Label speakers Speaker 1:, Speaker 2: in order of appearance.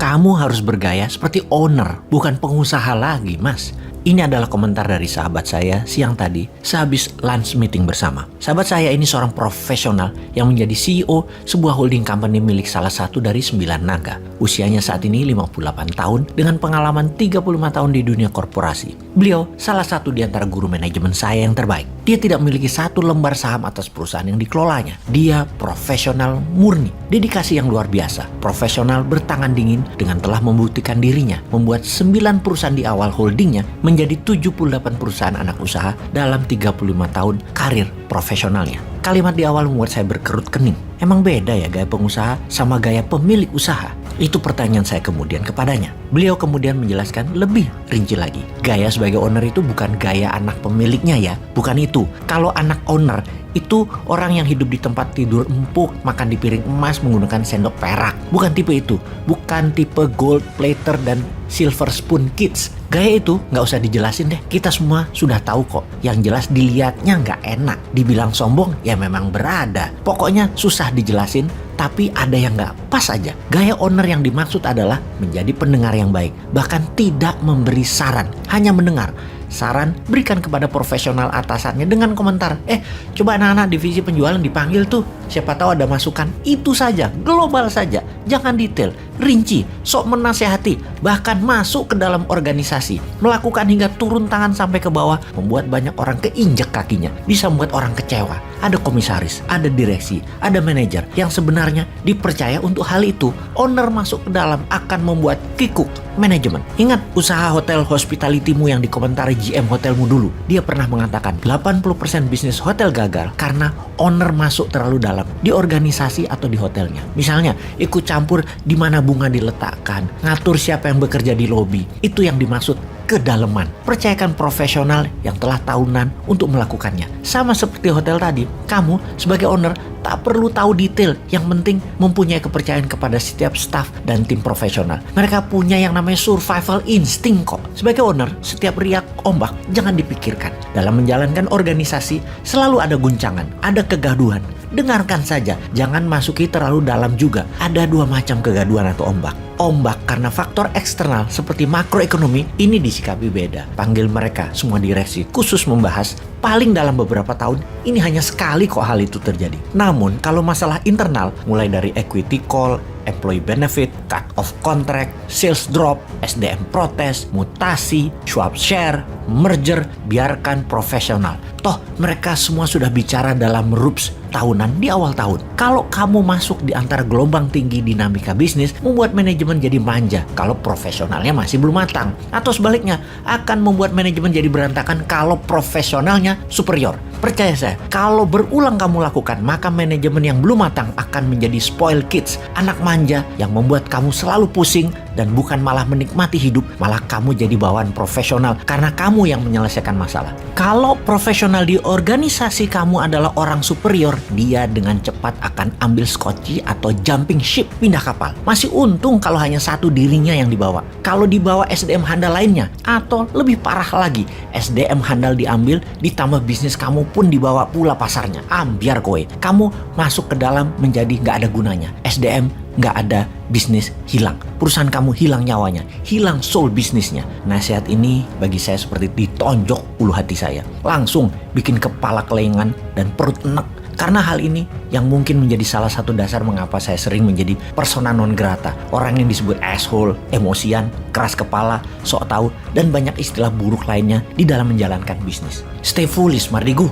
Speaker 1: Kamu harus bergaya seperti owner, bukan pengusaha lagi, Mas. Ini adalah komentar dari sahabat saya siang tadi sehabis lunch meeting bersama. Sahabat saya ini seorang profesional yang menjadi CEO sebuah holding company milik salah satu dari 9 naga. Usianya saat ini 58 tahun dengan pengalaman 35 tahun di dunia korporasi. Beliau salah satu di antara guru manajemen saya yang terbaik. Dia tidak memiliki satu lembar saham atas perusahaan yang dikelolanya. Dia profesional murni, dedikasi yang luar biasa. Profesional bertangan dingin dengan telah membuktikan dirinya membuat 9 perusahaan di awal holdingnya menjadi 78 perusahaan anak usaha dalam 35 tahun karir profesionalnya. Kalimat di awal membuat saya berkerut kening. Emang beda ya gaya pengusaha sama gaya pemilik usaha? Itu pertanyaan saya kemudian kepadanya. Beliau kemudian menjelaskan lebih rinci lagi. Gaya sebagai owner itu bukan gaya anak pemiliknya ya. Bukan itu. Kalau anak owner itu orang yang hidup di tempat tidur empuk, makan di piring emas menggunakan sendok perak. Bukan tipe itu. Bukan tipe gold plater dan silver spoon kids. Gaya itu nggak usah dijelasin deh. Kita semua sudah tahu kok. Yang jelas dilihatnya nggak enak. Dibilang sombong ya memang berada. Pokoknya susah dijelasin, tapi ada yang nggak pas aja. Gaya owner yang dimaksud adalah menjadi pendengar yang baik. Bahkan tidak memberi saran, hanya mendengar. Saran berikan kepada profesional atasannya dengan komentar, coba anak-anak divisi penjualan dipanggil tuh, siapa tahu ada masukan. Itu saja, global saja, jangan detail, rinci, sok menasehati, bahkan masuk ke dalam organisasi, melakukan hingga turun tangan sampai ke bawah, membuat banyak orang keinjek kakinya, bisa membuat orang kecewa. Ada komisaris, ada direksi, ada manajer yang sebenarnya dipercaya untuk hal itu. Owner masuk ke dalam akan membuat kikuk manajemen. Ingat usaha hotel hospitality-mu yang dikomentari GM hotelmu dulu. Dia pernah mengatakan 80% bisnis hotel gagal karena owner masuk terlalu dalam di organisasi atau di hotelnya. Misalnya ikut campur di mana bunga diletakkan, ngatur siapa yang bekerja di lobi. Itu yang dimaksud kedalaman. Percayakan profesional yang telah tahunan untuk melakukannya. Sama seperti hotel tadi, kamu sebagai owner tak perlu tahu detail. Yang penting mempunyai kepercayaan kepada setiap staff dan tim profesional. Mereka punya yang namanya survival instinct kok. Sebagai owner, setiap riak ombak jangan dipikirkan. Dalam menjalankan organisasi selalu ada guncangan, ada kegaduhan. Dengarkan saja, jangan masuki terlalu dalam juga. Ada 2 macam kegaduhan atau ombak. Ombak karena faktor eksternal seperti makroekonomi, ini disikapi beda. Panggil mereka semua direksi khusus membahas. Paling dalam beberapa tahun, ini hanya sekali kok hal itu terjadi. Namun kalau masalah internal, mulai dari equity call, employee benefit, cut off contract, sales drop, SDM protes, mutasi, swap share, merger, biarkan profesional. Toh mereka semua sudah bicara dalam rups tahunan di awal tahun. Kalau kamu masuk di antara gelombang tinggi dinamika bisnis, membuat manajemen jadi manja kalau profesionalnya masih belum matang. Atau sebaliknya, akan membuat manajemen jadi berantakan kalau profesionalnya superior. Percaya saya, kalau berulang kamu lakukan, maka manajemen yang belum matang akan menjadi spoil kids, anak manja yang membuat kamu selalu pusing dan bukan malah menikmati hidup, malah kamu jadi bawaan profesional karena kamu yang menyelesaikan masalah. Kalau profesional di organisasi kamu adalah orang superior, dia dengan cepat akan ambil skoci atau jumping ship, pindah kapal. Masih untung kalau hanya satu dirinya yang dibawa. Kalau dibawa SDM handal lainnya, atau lebih parah lagi, SDM handal diambil ditambah bisnis kamu pun dibawa pula pasarnya. Ambiar kowe, kamu masuk ke dalam menjadi nggak ada gunanya. SDM nggak ada, bisnis hilang. Perusahaan kamu hilang nyawanya, hilang soul bisnisnya. Nasihat ini bagi saya seperti ditonjok ulu hati saya. Langsung bikin kepala kelengan dan perut enek. Karena hal ini yang mungkin menjadi salah satu dasar mengapa saya sering menjadi persona non grata. Orang yang disebut asshole, emosian, keras kepala, sok tahu, dan banyak istilah buruk lainnya di dalam menjalankan bisnis. Stay foolish, Mardigu.